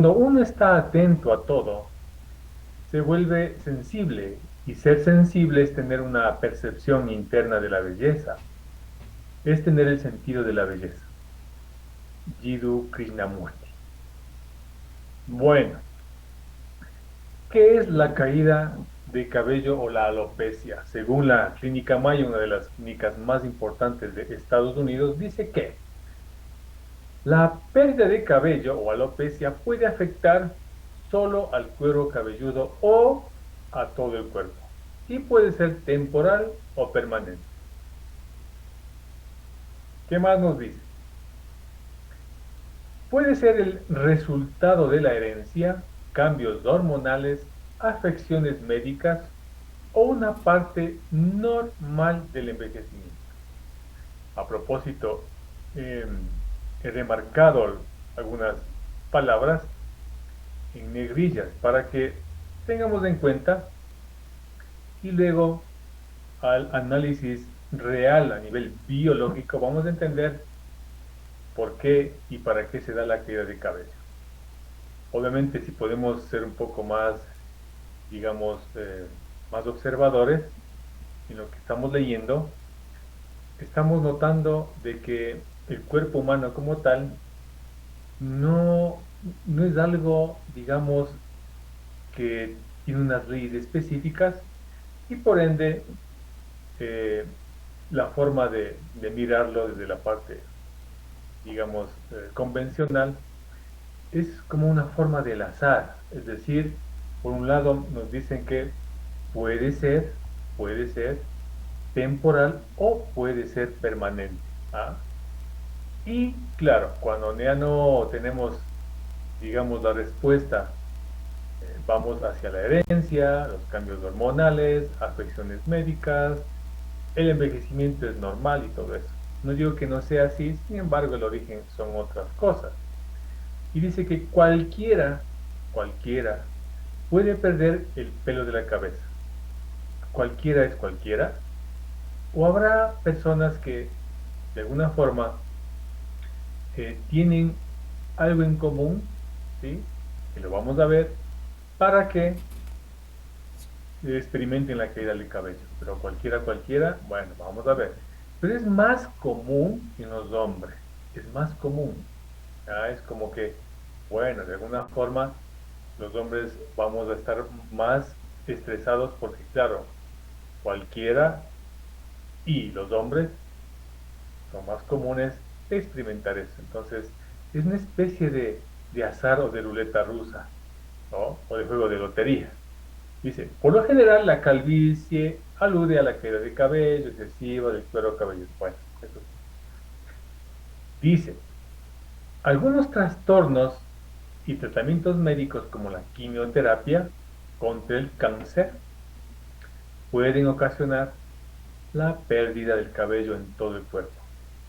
Cuando uno está atento a todo, se vuelve sensible, y ser sensible es tener una percepción interna de la belleza, es tener el sentido de la belleza. Jiddu Krishnamurti. Bueno, ¿qué es la caída de cabello o la alopecia? Según la Clínica Mayo, una de las clínicas más importantes de Estados Unidos, dice que la pérdida de cabello o alopecia puede afectar solo al cuero cabelludo o a todo el cuerpo y puede ser temporal o permanente. ¿Qué más nos dice? Puede ser el resultado de la herencia, cambios hormonales, afecciones médicas o una parte normal del envejecimiento. A propósito, eh, he remarcado algunas palabras en negrillas para que tengamos en cuenta y luego al análisis real a nivel biológico vamos a entender por qué y para qué se da la caída de cabello. Obviamente, si podemos ser un poco más, digamos, más observadores en lo que estamos leyendo, estamos notando de que el cuerpo humano como tal no, no es algo, digamos, que tiene unas leyes específicas y por ende eh, la forma de mirarlo desde la parte, digamos, convencional es como una forma del azar. Es decir, por un lado nos dicen que puede ser, puede ser temporal o puede ser permanente. ¿Ah? Y claro, cuando ya no tenemos, digamos, la respuesta, vamos hacia la herencia, los cambios hormonales, afecciones médicas, el envejecimiento es normal y todo eso. No digo que no sea así, sin embargo, el origen son otras cosas. Y dice que cualquiera, puede perder el pelo de la cabeza. Cualquiera es cualquiera. O habrá personas que de alguna forma tienen algo en común, ¿sí? Que lo vamos a ver para que experimenten la caída del cabello. Pero cualquiera, bueno, vamos a ver. Pero es más común en los hombres, es más común. ¿Ah? Es como que, bueno, de alguna forma los hombres vamos a estar más estresados porque, claro, cualquiera y los hombres son más comunes de experimentar eso. Entonces, es una especie de azar o de ruleta rusa, ¿no? O de juego de lotería. Dice, por lo general la calvicie alude a la caída de cabello excesiva del cuero cabelludo. Bueno, eso sí. Dice, algunos trastornos y tratamientos médicos como la quimioterapia contra el cáncer pueden ocasionar la pérdida del cabello en todo el cuerpo.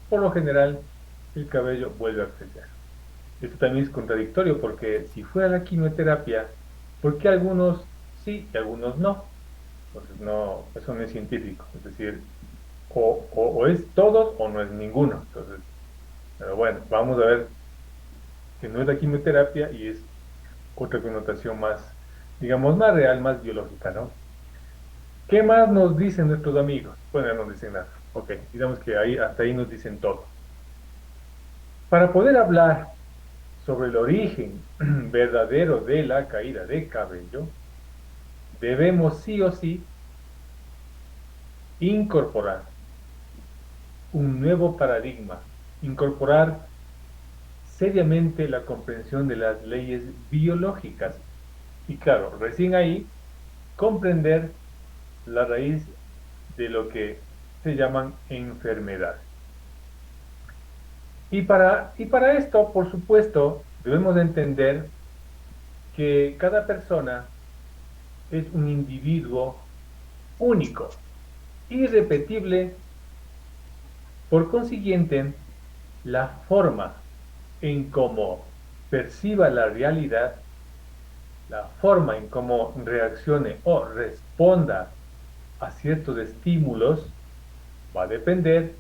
Por lo general, el cabello vuelve a crecer. Esto también es contradictorio porque si fuera la quimioterapia, ¿por qué algunos sí y algunos no? Entonces, no, eso no es científico. Es decir, o es todos o no es ninguno. Entonces, pero bueno, vamos a ver que no es la quimioterapia y es otra connotación más, digamos, más real, más biológica, ¿no? ¿Qué más nos dicen nuestros amigos? Bueno, ya no nos dicen nada. Ok, digamos que ahí, hasta ahí nos dicen todo. Para poder hablar sobre el origen verdadero de la caída de cabello, debemos sí o sí incorporar un nuevo paradigma, incorporar seriamente la comprensión de las leyes biológicas y claro, recién ahí comprender la raíz de lo que se llaman enfermedades. Y para esto, por supuesto, debemos entender que cada persona es un individuo único, irrepetible. Por consiguiente, la forma en cómo perciba la realidad, la forma en cómo reaccione o responda a ciertos estímulos, va a depender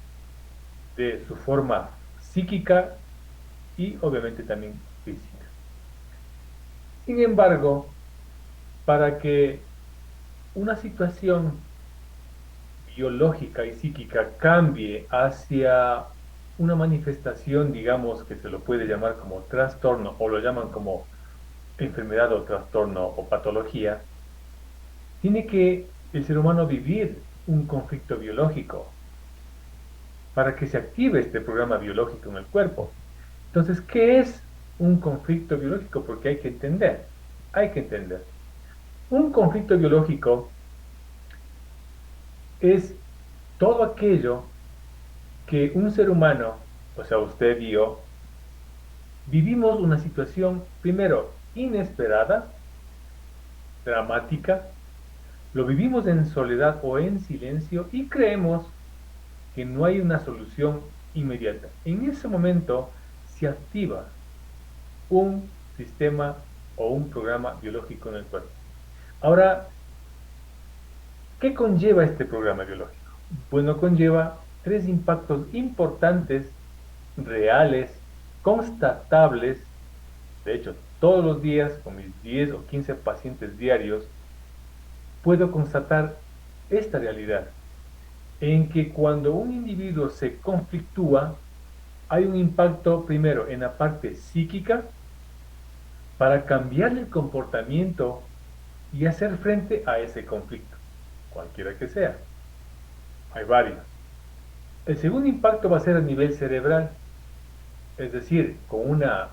de su forma psíquica y obviamente también física. Sin embargo, para que una situación biológica y psíquica cambie hacia una manifestación, digamos, que se lo puede llamar como trastorno o lo llaman como enfermedad o trastorno o patología, tiene que el ser humano vivir un conflicto biológico para que se active este programa biológico en el cuerpo. Entonces, ¿qué es un conflicto biológico? Porque hay que entender. Un conflicto biológico es todo aquello que un ser humano, o sea, usted y yo, vivimos una situación, primero, inesperada, dramática, lo vivimos en soledad o en silencio y creemos que no hay una solución inmediata. En ese momento se activa un sistema o un programa biológico en el cuerpo. Ahora, ¿qué conlleva este programa biológico? Bueno, conlleva tres impactos importantes, reales, constatables. De hecho, todos los días, con mis 10 o 15 pacientes diarios, puedo constatar esta realidad, en que cuando un individuo se conflictúa, hay un impacto primero en la parte psíquica para cambiar el comportamiento y hacer frente a ese conflicto, cualquiera que sea. Hay varios. El segundo impacto va a ser a nivel cerebral, es decir, con una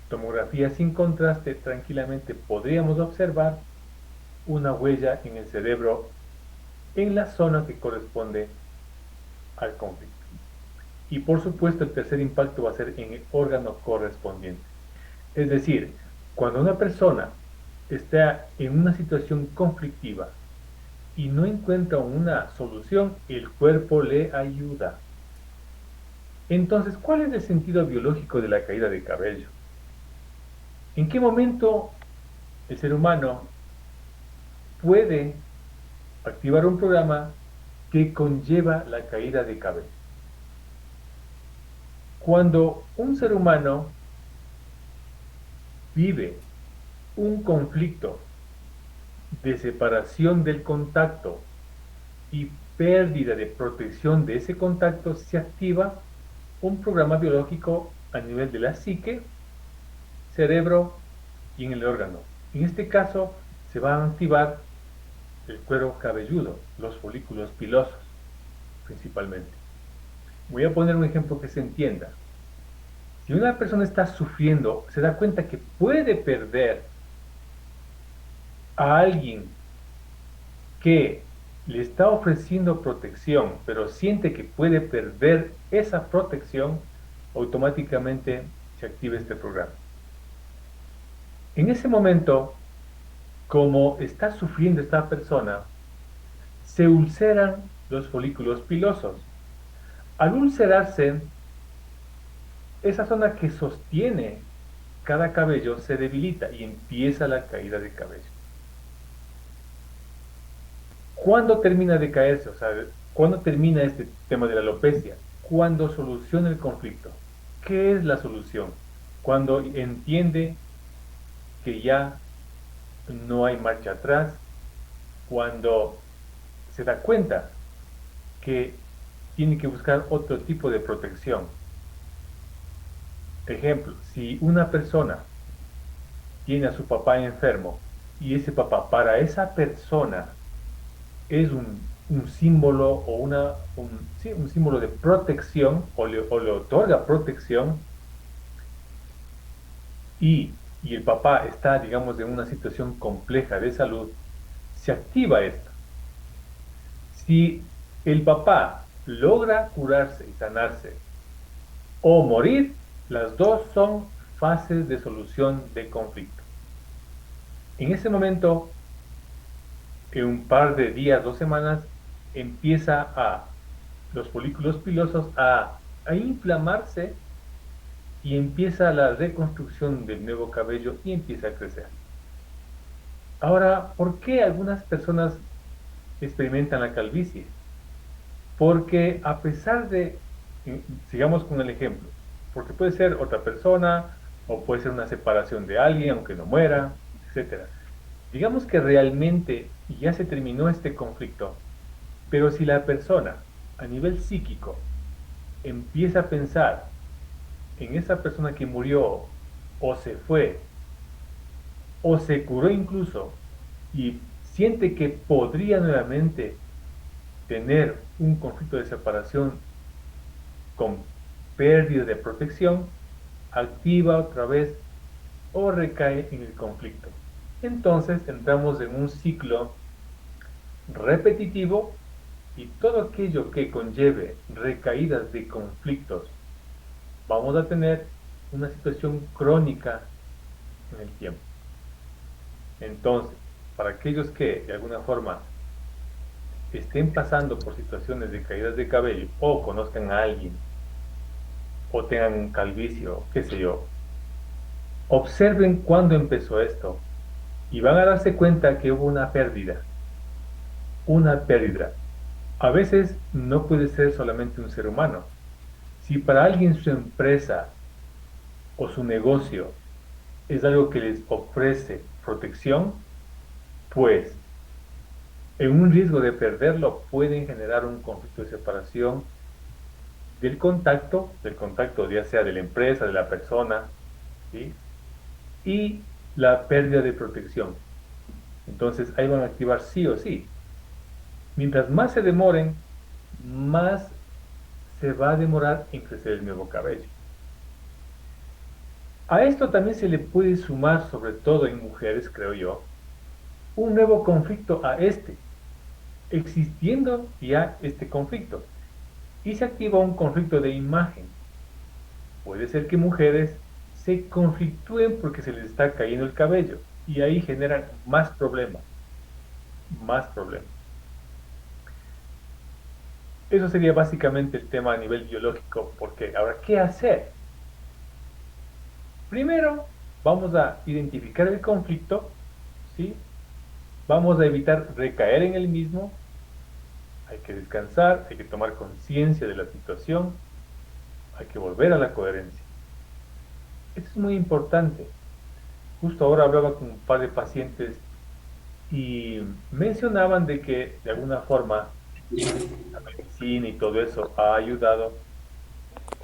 tomografía sin contraste, tranquilamente podríamos observar una huella en el cerebro en la zona que corresponde al conflicto. Y por supuesto, el tercer impacto va a ser en el órgano correspondiente. Es decir, cuando una persona está en una situación conflictiva y no encuentra una solución, el cuerpo le ayuda. Entonces, ¿cuál es el sentido biológico de la caída de cabello? ¿En qué momento el ser humano puede activar un programa que conlleva la caída de cabello? Cuando un ser humano vive un conflicto de separación del contacto y pérdida de protección de ese contacto, se activa un programa biológico a nivel de la psique, cerebro y en el órgano. En este caso, se va a activar el cuero cabelludo, los folículos pilosos, principalmente. Voy a poner un ejemplo que se entienda. Si una persona está sufriendo, se da cuenta que puede perder a alguien que le está ofreciendo protección, pero siente que puede perder esa protección, automáticamente se activa este programa. En ese momento, como está sufriendo esta persona, se ulceran los folículos pilosos. Al ulcerarse, esa zona que sostiene cada cabello se debilita y empieza la caída de cabello. ¿Cuándo termina de caerse? O sea, ¿cuándo termina este tema de la alopecia? Cuando soluciona el conflicto. ¿Qué es la solución? Cuando entiende que ya no hay marcha atrás, cuando se da cuenta que tiene que buscar otro tipo de protección. Ejemplo, si una persona tiene a su papá enfermo y ese papá para esa persona es un símbolo o sí, un símbolo de protección o le otorga protección y el papá está, digamos, en una situación compleja de salud, se activa esto. Si el papá logra curarse y sanarse o morir, las dos son fases de solución de conflicto. En ese momento, en un par de días, 2 semanas, empieza los folículos pilosos a inflamarse y empieza la reconstrucción del nuevo cabello y empieza a crecer. Ahora, ¿por qué algunas personas experimentan la calvicie? Porque a pesar de, sigamos con el ejemplo, porque puede ser otra persona o puede ser una separación de alguien aunque no muera, etcétera. Digamos que realmente ya se terminó este conflicto, pero si la persona a nivel psíquico empieza a pensar en esa persona que murió o se fue o se curó incluso y siente que podría nuevamente tener un conflicto de separación con pérdida de protección, activa otra vez o recae en el conflicto. Entonces entramos en un ciclo repetitivo y todo aquello que conlleve recaídas de conflictos, vamos a tener una situación crónica en el tiempo. Entonces, para aquellos que de alguna forma estén pasando por situaciones de caídas de cabello o conozcan a alguien o tengan calvicie, qué sé yo, observen cuándo empezó esto y van a darse cuenta que hubo una pérdida, una pérdida. A veces no puede ser solamente un ser humano. Si para alguien su empresa o su negocio es algo que les ofrece protección, pues en un riesgo de perderlo pueden generar un conflicto de separación del contacto ya sea de la empresa, de la persona, ¿sí? Y la pérdida de protección. Entonces ahí van a activar sí o sí. Mientras más se demoren, más se va a demorar en crecer el nuevo cabello. A esto también se le puede sumar, sobre todo en mujeres, creo yo, un nuevo conflicto a este, existiendo ya este conflicto. Y se activa un conflicto de imagen. Puede ser que mujeres se conflictúen porque se les está cayendo el cabello y ahí generan más problemas, más problemas. Eso sería básicamente el tema a nivel biológico, porque ahora, ¿qué hacer? Primero, vamos a identificar el conflicto, ¿sí? Vamos a evitar recaer en el mismo, hay que descansar, hay que tomar conciencia de la situación, hay que volver a la coherencia. Esto es muy importante. Justo ahora hablaba con un par de pacientes y mencionaban de que de alguna forma la medicina y todo eso ha ayudado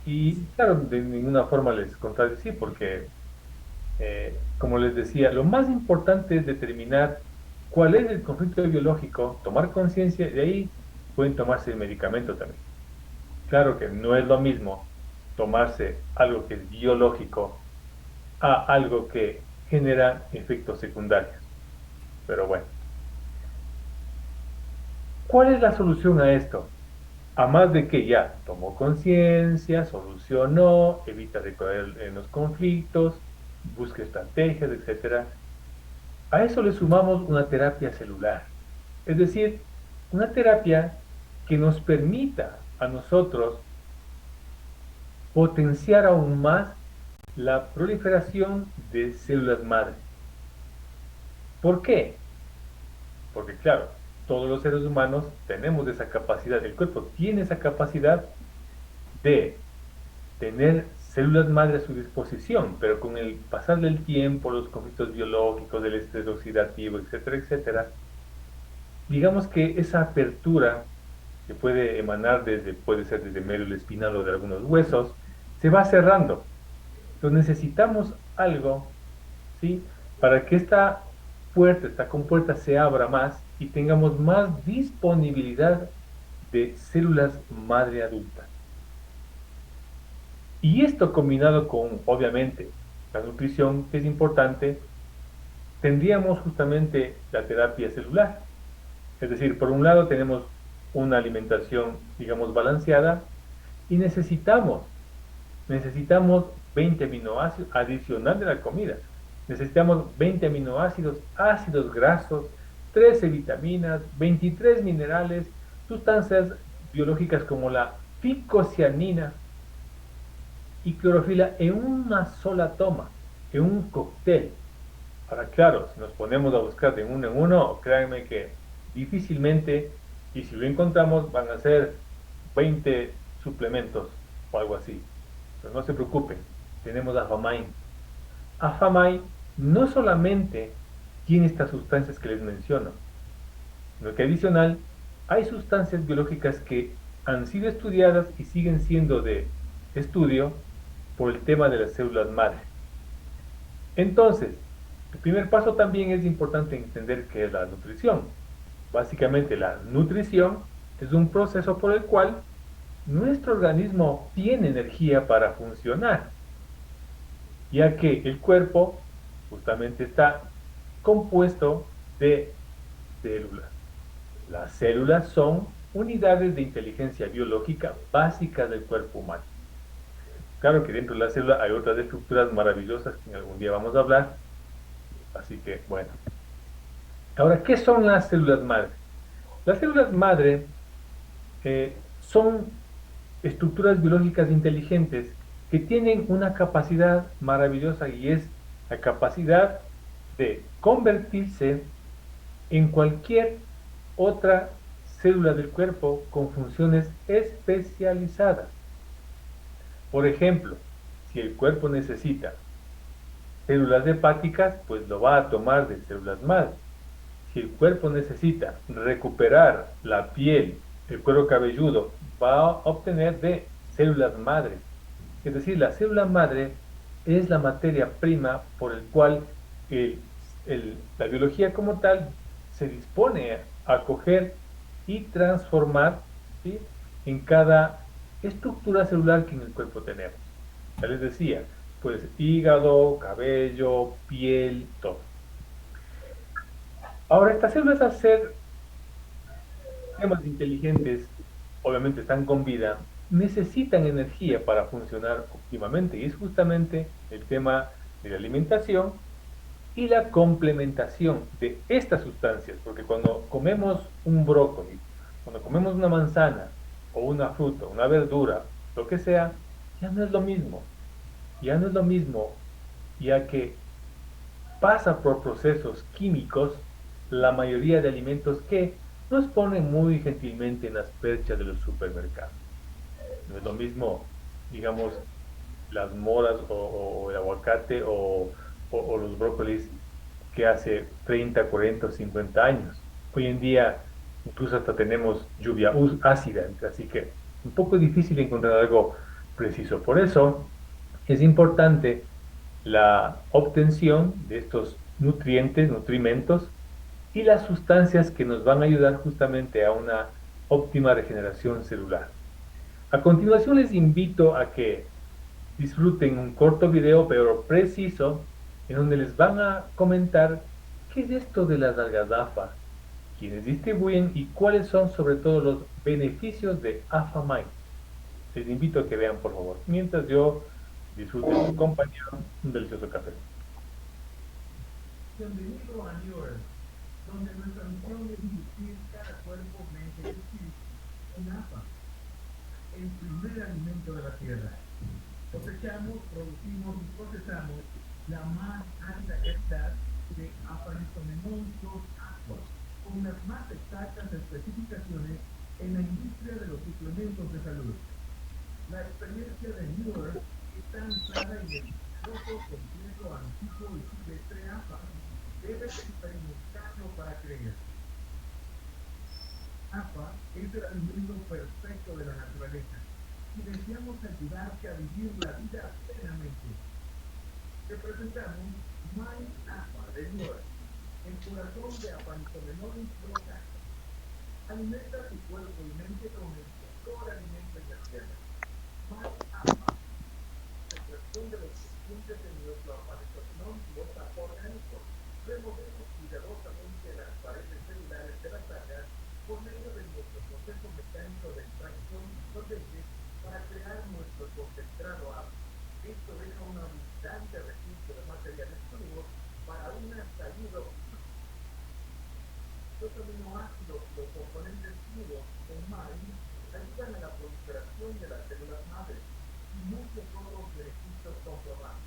y claro, de ninguna forma les contradecí porque, como les decía, lo más importante es determinar cuál es el conflicto biológico, tomar conciencia y de ahí pueden tomarse el medicamento también. Claro que no es lo mismo tomarse algo que es biológico a algo que genera efectos secundarios, pero bueno. ¿Cuál es la solución a esto? A más de que ya tomó conciencia, solucionó, evita recaer en los conflictos, busca estrategias, etcétera. A eso le sumamos una terapia celular, es decir, una terapia que nos permita a nosotros potenciar aún más la proliferación de células madre. ¿Por qué? Porque claro, todos los seres humanos tenemos esa capacidad, el cuerpo tiene esa capacidad de tener células madre a su disposición, pero con el pasar del tiempo, los conflictos biológicos, el estrés oxidativo, etcétera, etcétera, digamos que esa apertura que puede emanar desde, puede ser desde médula espinal o de algunos huesos, se va cerrando. Entonces necesitamos algo, ¿sí? Para que esta compuerta se abra más y tengamos más disponibilidad de células madre adultas. Y esto combinado con, obviamente, la nutrición, que es importante, tendríamos justamente la terapia celular. Es decir, por un lado tenemos una alimentación, digamos, balanceada y necesitamos 20 aminoácidos adicional de la comida. Necesitamos 20 aminoácidos, ácidos grasos, 13 vitaminas, 23 minerales, sustancias biológicas como la ficocianina y clorofila en una sola toma, en un cóctel. Ahora, claro, si nos ponemos a buscar de uno en uno, créanme que difícilmente, y si lo encontramos, van a ser 20 suplementos o algo así. Pero no se preocupen, tenemos Afamain. Afamain no solamente tiene estas sustancias que les menciono, sino que adicional hay sustancias biológicas que han sido estudiadas y siguen siendo de estudio por el tema de las células madre. Entonces, el primer paso también es importante entender qué es la nutrición. Básicamente, la nutrición es un proceso por el cual nuestro organismo tiene energía para funcionar, ya que el cuerpo justamente está compuesto de células. Las células son unidades de inteligencia biológica básicas del cuerpo humano. Claro que dentro de la célula hay otras estructuras maravillosas que en algún día vamos a hablar, así que bueno. Ahora, ¿qué son las células madre? Las células madre son estructuras biológicas inteligentes que tienen una capacidad maravillosa y es la capacidad de convertirse en cualquier otra célula del cuerpo con funciones especializadas. Por ejemplo, si el cuerpo necesita células hepáticas, pues lo va a tomar de células madre. Si el cuerpo necesita recuperar la piel, el cuero cabelludo, va a obtener de células madre. Es decir, la célula madre es la materia prima por el cual la biología como tal se dispone a coger y transformar, ¿sí?, en cada estructura celular que en el cuerpo tenemos. Ya les decía, pues hígado, cabello, piel, todo. Ahora, estas células, al ser sistemas inteligentes, obviamente están con vida, necesitan energía para funcionar óptimamente. Y es justamente el tema de la alimentación y la complementación de estas sustancias, porque cuando comemos un brócoli, cuando comemos una manzana o una fruta, una verdura, lo que sea, ya no es lo mismo. Ya no es lo mismo, ya que pasa por procesos químicos la mayoría de alimentos que nos ponen muy gentilmente en las perchas de los supermercados. No es lo mismo, digamos, las moras o el aguacate o los brócolis que hace 30, 40 o 50 años. Hoy en día incluso hasta tenemos lluvia ácida, así que un poco difícil encontrar algo preciso. Por eso es importante la obtención de estos nutrientes, nutrimentos y las sustancias que nos van a ayudar justamente a una óptima regeneración celular. A continuación les invito a que disfruten un corto video, pero preciso, en donde les van a comentar qué es esto de las algas AFA, quiénes distribuyen y cuáles son sobre todo los beneficios de AFA-Mine. Les invito a que vean, por favor, mientras yo disfrute de su compañía un delicioso café. Bienvenido a New Earth, donde nuestra misión es nutrir cada cuerpo, mente y espíritu con APA, el primer alimento de la tierra. Cosechamos, producimos y procesamos la más alta calidad de Apanisomemon 2 Aqua, con las más exactas especificaciones en la industria de los suplementos de salud. La experiencia de New Earth está anclada en el delicioso, completo, antiguo y silvestre APA. Debes experimentarlo para creer. APA es el alimento perfecto de la naturaleza y deseamos ayudarte a vivir la vida plenamente. Te presentamos Mind APA de Nueva, el corazón de Apanisomemon Roca. Alimenta tu cuerpo y mente con el mejor alimento en la tierra. Mind APA, extracción de los nutrientes de nuestro Apanisomemon Roca orgánico. Removemos cuidadosamente las paredes celulares de la plaga por medio de nuestro proceso mecánico de extracción disolvente para crear nuestro concentrado APA. Esto deja un abundante recurso de materiales crudos para una salud óptima. Los aminoácidos y los componentes crudos en MIND ayudan a la proliferación de las células madres y muchos otros beneficios comprobados.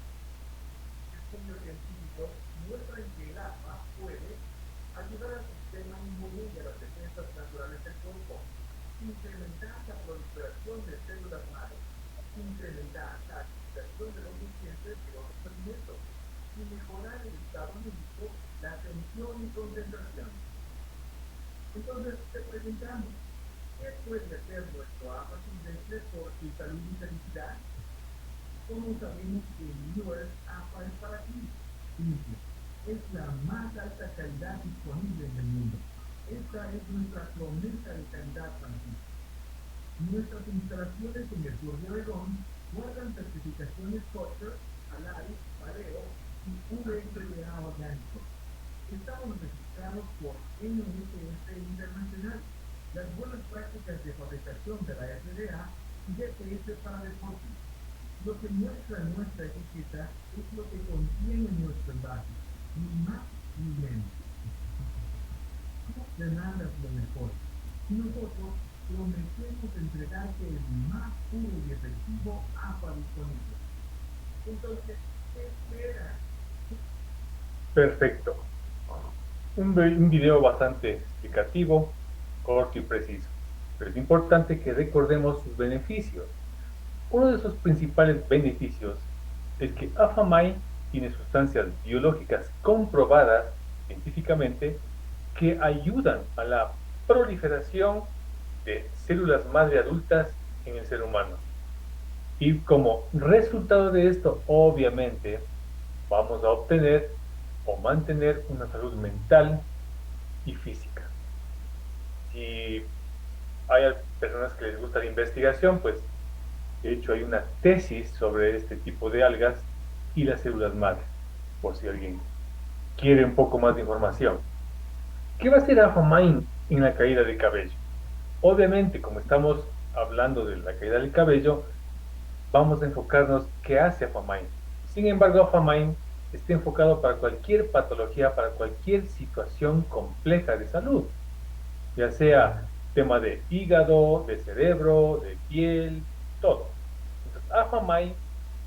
Estudios científicos muestran que el APA puede ayudar al sistema inmune y a las defensas naturales del cuerpo, incrementar la proliferación de células madre, incrementar la activación de los nutrientes y los alimentos, y mejorar el estado anímico, la atención y concentración. Entonces te preguntamos, ¿qué puede hacer nuestro APA silvestre por tu salud y felicidad? ¿Cómo sabemos que el US APA es para ti? Simple. Es la más alta calidad disponible en el mundo. Esta es nuestra promesa de calidad para ti. Nuestras instalaciones en el sur de Oregón guardan certificaciones Kosher, Halal, Paleo y VFDA orgánico. Estamos registrados por NSF Internacional, las buenas prácticas de fabricación de la FDA y GPS para deportes. Lo que muestra nuestra etiqueta es lo que contiene nuestro envase, ni más ni menos. Tú demandas lo mejor y nosotros prometemos entregarte el más puro y efectivo APA disponible. Entonces, ¿qué esperas? Perfecto. Un video bastante explicativo, corto y preciso. Pero es importante que recordemos sus beneficios. Uno de sus principales beneficios es que Afamay tiene sustancias biológicas comprobadas científicamente que ayudan a la proliferación de células madre adultas en el ser humano. Y como resultado de esto, obviamente, vamos a obtener o mantener una salud mental y física. Si hay personas que les gusta la investigación, pues de hecho hay una tesis sobre este tipo de algas y las células madre, por si alguien quiere un poco más de información. ¿Qué va a hacer Afamain en la caída de cabello? Obviamente, como estamos hablando de la caída del cabello, vamos a enfocarnos qué hace Afamain. Sin embargo, Afamain está enfocado para cualquier patología, para cualquier situación compleja de salud, ya sea tema de hígado, de cerebro, de piel, todo. Entonces, Afamay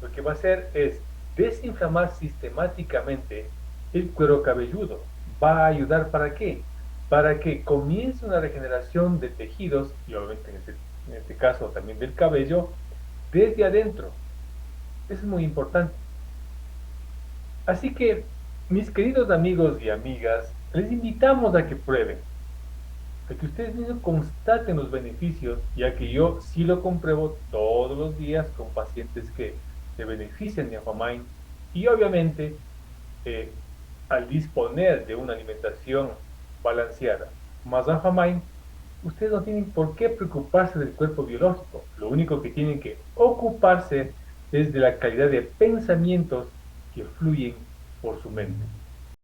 lo que va a hacer es desinflamar sistemáticamente el cuero cabelludo. ¿Va a ayudar para qué? Para que comience una regeneración de tejidos, y obviamente en este caso también del cabello, desde adentro. Eso es muy importante. Así que, mis queridos amigos y amigas, les invitamos a que prueben, a que ustedes mismos constaten los beneficios, ya que yo sí lo compruebo todos los días con pacientes que se benefician de Afamain y obviamente eh, al disponer de una alimentación balanceada más Afamain, ustedes no tienen por qué preocuparse del cuerpo biológico, lo único que tienen que ocuparse es de la calidad de pensamientos que fluyen por su mente.